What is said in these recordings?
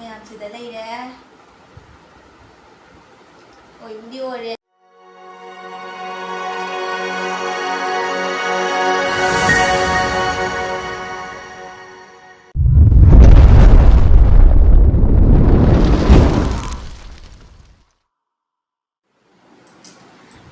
ꯃꯌꯥꯝꯁꯤꯗ ꯂꯩꯔꯦ ꯑꯣꯏꯕꯨꯗꯤ ꯑꯣꯏꯔꯦ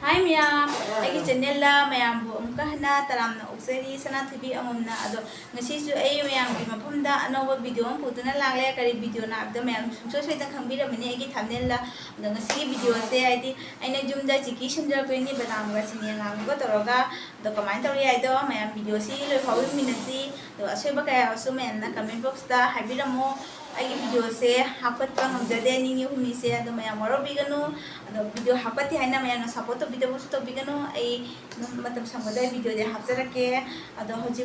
Hi ma'am, ay channel la ma'am bu amka hana taramna ukseri sana TV amumna ado ngasisu ay ma'am gi mafumda anoba video am putuna langle kari video na abda ma'am so da khambira mani ay gi thumbnail la ado ngasi video se ay di aina jumda chiki shinja ko ni banam ga sini ngam go toroga ado comment tori ay do ma'am video si lo hawi minasi do aseba kaya asu ma'am na comment box ta habiramo ay video se hapat pa ngamjade ni humi se ado ma'am maro biganu ado video hapati haina ma'am na support video bus to bigano ay matam samada video de hapsara ke ado hoji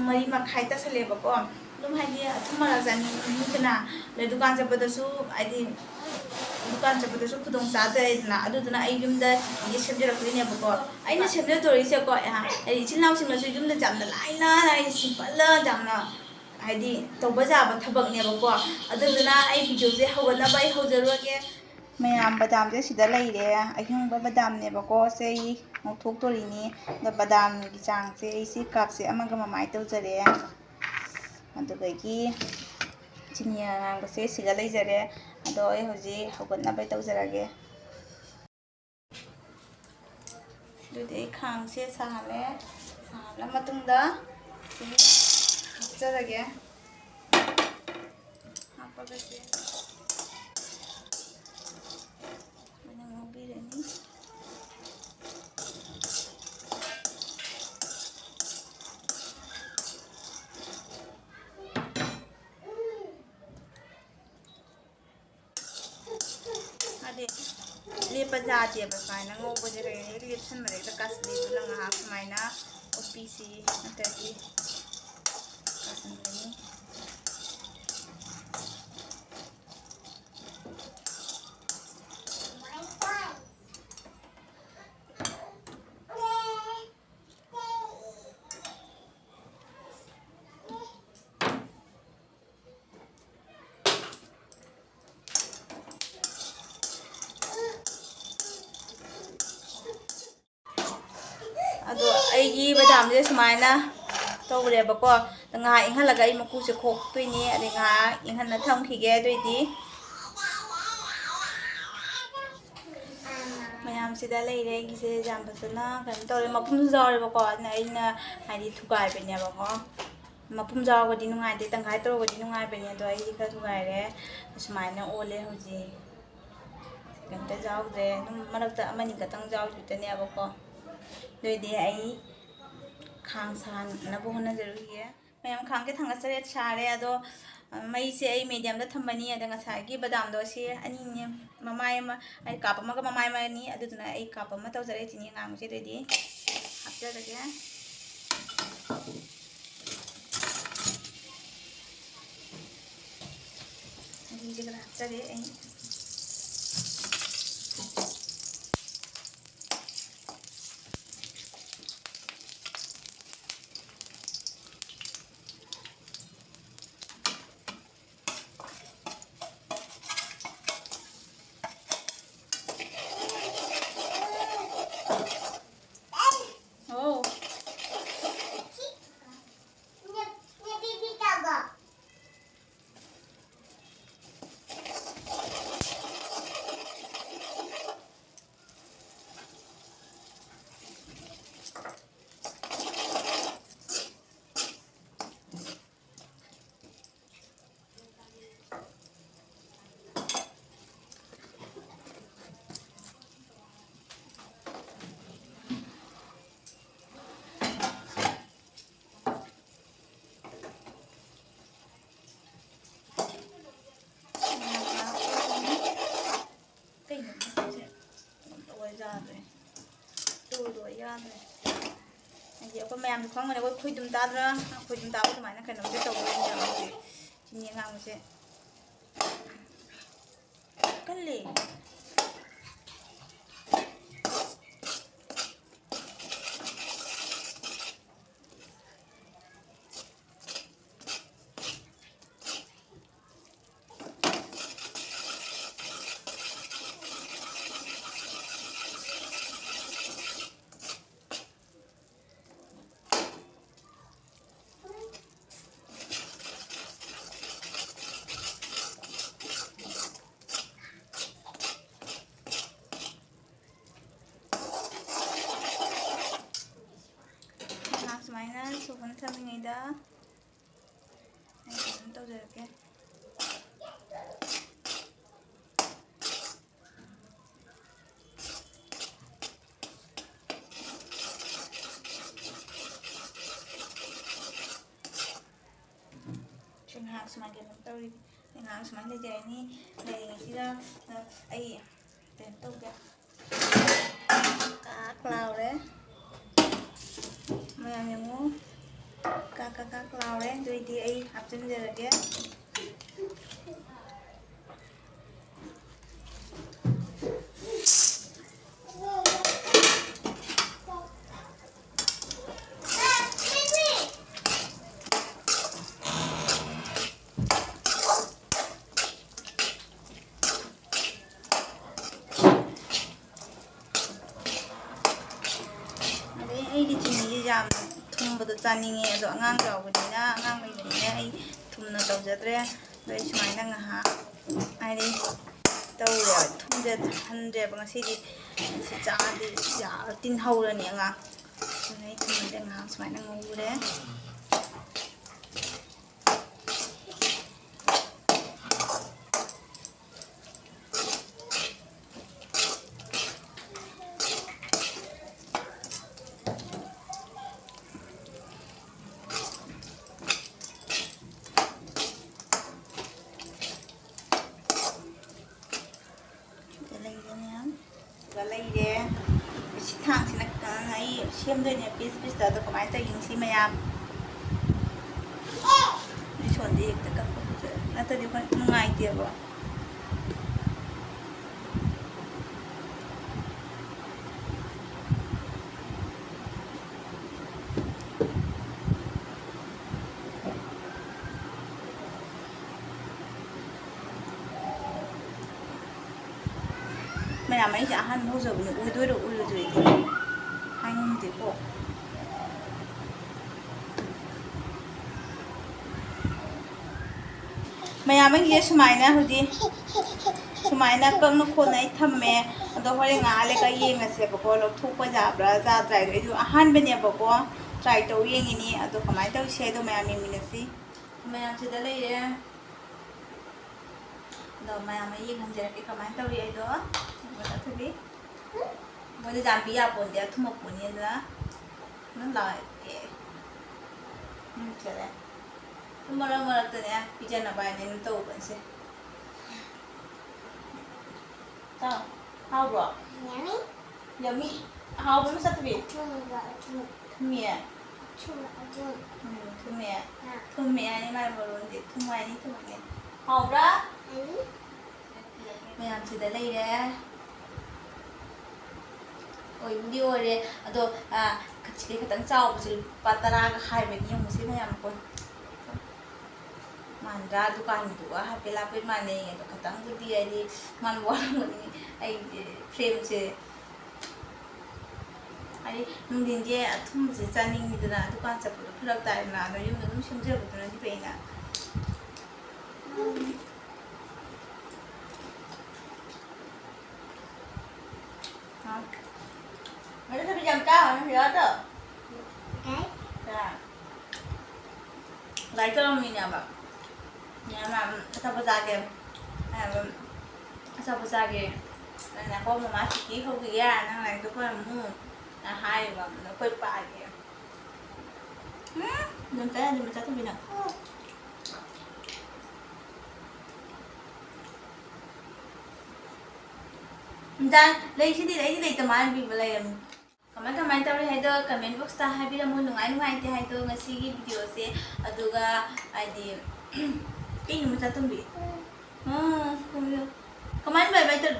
mari makhai ta sale bako dum haidi thumara jani kana le dukan jabada su adi dukan jabada su khudong sa da na adu duna ay yumda ye semjara kline bako aina semjara tori se ko ha ay chinnaw singna su yumda jamna laina ai simple jamna haidi toba jaba thabak ne bako adu duna ay video je hawala bai hawjaru ke Mayam badam je sida leire ahung ba badam ne bako se ngthok torini da badam gi chang se si cup se amaga mamai to jare adu gi chinia ga se siga lei jare ado ai hoji hogot na bai to jarage du de khang se sahale sahla matungda se jarage apa ga se lepa jati ba kaina ngobo je re lipsan mare ta kasli bulang ha maina opc natati kasanani ado aigi badam je sumaina tawre bako nga inghalaga ai maku se khok toini ade nga inghanna thamkhige doidi mayam sida leire gi se jam basana kan tawre mapum jawre bako na aina haidi thugai benya bako mapum jaw gadi nungai de tangai toro gadi nungai benya do ai ka thugai re sumaina ole hoji ganta jaw de num marakta amani katang jaw jutane bako doide ai khang san na bo na jaru ye mayam khang ke thanga sare chare ado mai se ai medium da thambani ada nga sa gi badam do se ani ne mamai ma ai kap ma ga mamai ma ni adu na ai kap ma taw jare chini ngam se doidi hapja da ge ani je ga hapja de ai Jadi aku mayam di kong, aku kuy dum tadra, kuy dum tahu mana kan nanti tahu ini yang aku sini yang aku sih, kali. sumain kena tahu yang sumain le jadi ni le sila ai tentu ke cloud le mayam yang mu kakak cloud le jadi di ai hapsin je lagi ꯑꯩꯗꯤ ꯆꯤꯅꯤꯁꯦ ꯌꯥꯝ ꯊꯨꯝꯕꯗꯣ ꯆꯥꯅꯤꯡꯉꯦ ꯑꯗꯣ ꯑꯉꯥꯡ ꯆꯥꯎꯕꯅꯤꯅ ꯑꯉꯥꯡ ꯂꯩꯕꯅꯤꯅ ꯑꯩ ꯊꯨꯝꯅ ꯇꯧꯖꯗ꯭ꯔꯦ ꯑꯗꯣ ꯑꯩ ꯁꯨꯃꯥꯏꯅ ꯉꯥꯏꯍꯥꯛ ꯍꯥꯏꯗꯤ ꯇꯧꯔꯦ ꯊꯨꯝꯖꯍꯟꯗ꯭ꯔꯦꯕ ꯉꯁꯤꯗꯤ ꯁꯤ ꯆꯥꯗꯤ ꯇꯤꯟ ꯍꯧꯔꯅꯤ ꯑꯉꯥꯡ ꯑꯗꯨꯅ ꯑꯩ ꯊꯨꯝꯁꯦ ꯉꯥꯏꯍꯥꯛ ꯁꯨꯃꯥꯏꯅ ꯉꯧꯔꯦ ꯂꯩꯔꯦ ꯁꯤ ꯊꯥꯡꯁꯤꯅ ꯑꯩ ꯁꯦꯝꯗꯣꯏꯅꯦ ꯄꯤꯁ ꯄꯤꯁꯇ ꯑꯗꯣ ꯀꯃꯥꯏꯅ ꯇꯧꯔꯤꯅꯣ ꯁꯤ ꯃꯌꯥꯝ ꯁꯣꯟꯗꯤ ꯍꯦꯛꯇ ꯀꯛꯄ ꯅꯠꯇ꯭ꯔꯗꯤ ꯑꯩꯈꯣꯏ ꯅꯨꯡꯉꯥꯏꯇꯦꯕ ꯃꯌꯥꯝ ꯑꯩꯁꯦ ꯑꯍꯥꯟꯕ ꯍꯧꯖꯕꯅꯦ ꯑꯣꯏꯗꯣꯏꯔꯣ ꯑꯣꯏꯔꯣꯏꯗꯣꯏꯗꯤ ꯍꯥꯏꯉꯝꯗꯦꯀꯣ ꯃꯌꯥꯝ ꯑꯩꯁꯦ ꯁꯨꯃꯥꯏꯅ ꯍꯧꯖꯤꯛ ꯁꯨꯃꯥꯏꯅ ꯀꯪꯅ ꯈꯣꯠꯅ ꯑꯩ ꯊꯝꯃꯦ ꯑꯗꯣ ꯍꯣꯔꯦꯟ ꯉꯥꯏꯍꯥꯛ ꯂꯩꯔꯒ ꯌꯦꯡꯉꯁꯦꯕꯀꯣ ꯂꯧꯊꯣꯛꯄ ꯌꯥꯕ꯭ꯔꯥ ꯌꯥꯗ꯭ꯔꯥ ꯍꯥꯏꯗꯣ ꯑꯩꯁꯨ ꯑꯍꯥꯟꯕꯅꯦꯕꯀꯣ ꯇ꯭ꯔꯥꯏ ꯇꯧ ꯌꯦꯡꯉꯤꯅꯤ ꯑꯗꯣ ꯀꯃꯥꯏꯅ ꯇꯧꯁꯦ ꯑꯗꯣ ꯃꯌꯥꯝ ꯌꯦꯡꯃꯤꯟꯅꯁꯤ ꯃꯌꯥꯝꯁꯤꯗ ꯂꯩꯔꯦ ꯑꯗꯣ ꯃꯌꯥꯝ ꯑꯩ ꯌꯦꯡꯍꯟꯖꯔꯛꯀꯦ ꯀꯃꯥꯏꯅ ꯇꯧꯔꯤ ꯑꯩꯗꯣ ꯊꯕꯤ ꯃꯣꯏꯗ ꯖꯥꯝꯕꯤ ꯌꯥꯄꯣꯟꯗꯦ ꯊꯨꯝꯃꯛꯄꯣꯅꯤ ꯑꯗꯨꯅ ꯑꯗꯨꯝ ꯂꯥꯛꯑꯦ ꯆꯠꯂꯦ ꯃꯔꯛ ꯃꯔꯛꯇꯅꯦ ꯄꯤꯖꯅꯕ ꯍꯥꯏꯅ ꯑꯗꯨꯝ ꯇꯧꯕꯅꯤꯁꯦ ꯍꯥꯎꯕ꯭ꯔꯣ ꯌꯝꯃꯤ ꯍꯥꯎꯕ ꯃꯁꯛ ꯊꯕꯤ ꯊꯨꯝꯃꯤꯌꯦ ꯊꯨꯝꯃꯦ ꯊꯨꯝꯃꯦ ꯍꯥꯏꯅꯤ ꯃꯥꯏ ꯃꯔꯣꯟꯗꯤ ꯊꯨꯝ ꯍꯥꯏꯅꯤ ꯊꯨꯝꯃꯦ ꯍꯥꯎꯕ꯭ꯔꯥ ꯃꯌꯥꯝꯁꯤꯗ ꯂꯩꯔꯦ ꯑꯣꯏꯕꯨꯗꯤ ꯑꯣꯏꯔꯦ ꯑꯗꯣ ꯈꯖꯤꯛ ꯈꯤꯇꯪ ꯆꯥꯎꯕꯁꯦ ꯂꯨꯄꯥ 10ꯒ ꯍꯥꯏꯕꯅꯤ ꯌꯦꯡꯉꯨꯁꯤ ꯃꯌꯥꯝ ꯀꯣ ꯃꯥꯟꯗ꯭ꯔꯥ ꯗꯨꯀꯥꯟꯒꯤꯗꯨꯒ ꯍꯥꯏꯐꯦꯠ ꯂꯥꯞꯄꯦꯠ ꯃꯥꯟꯅꯩ ꯑꯗꯣ ꯈꯤꯇꯪꯕꯨꯗꯤ ꯍꯥꯏꯗꯤ ꯃꯥꯟꯕ ꯋꯥꯔꯝꯒꯅꯤ ꯑꯩ ꯐ꯭ꯔꯦꯝꯁꯦ ꯍꯥꯏꯗꯤ ꯅꯨꯡꯊꯤꯟꯁꯦ ꯑꯊꯨꯝꯕꯁꯦ ꯆꯥꯅꯤꯡꯉꯤꯗꯅ ꯗꯨꯀꯥꯟ ꯆꯠꯄꯗꯣ ꯐꯔꯛ ꯇꯥꯏꯗꯅ ꯑꯗꯣ ꯌꯨꯝꯗ ꯑꯗꯨꯝ ꯁꯦꯝꯖꯕꯗꯨꯅꯗꯤ ꯐꯩꯅ Ada tapi jam kau, ya tu. Okay. Ya. Lại cho mình nè bạn. Nhà mà sao bây giờ kìa. Sao bây giờ kìa. Là có một má chỉ không kìa, năng này tôi có làm mua. Là hai và nó quay bài kìa. Đừng cái gì mà sao tôi bị nè. Dan, lấy đi tầm ăn bị vậy là kamain tawri haido comment box ta habiramu nungai te haido ngasigi video se aduga adi ini mucha tumbi kamain bye bye tar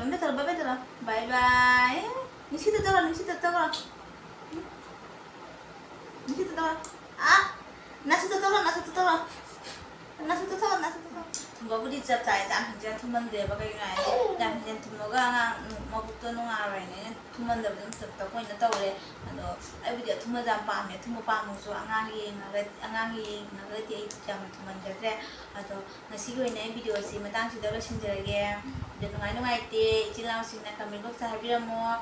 bye bye nisi to tara ah nasu to tara Bagus dicap saya dah hujan cuman dia pakai ini dah hujan cuma orang mau butuh nungar ini cuma dah belum serta kau ini tahu le ado ayo dia cuma jam pam ya cuma pam musuh angangi dia jam cuma jadi ado nasi kau ini video sih matang sudah lo sendiri dan nungai te cilang sih nak kami box saya bilang mau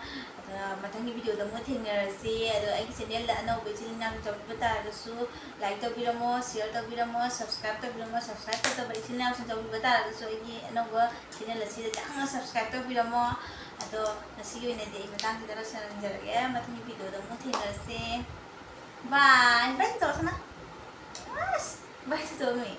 matang video dah mau tinggal sih ado ayo channel dah nau bicin nang jauh betul su like tu bilang mau share tu bilang mau subscribe tu bilang mau subscribe tu bicin nang jauh betul so ini nau channel sih jangan subscribe tu bilang mau ado nasi kau ini deh matang sudah lo sendiri matang video dah mau tinggal sih bye tu sana bye tu mi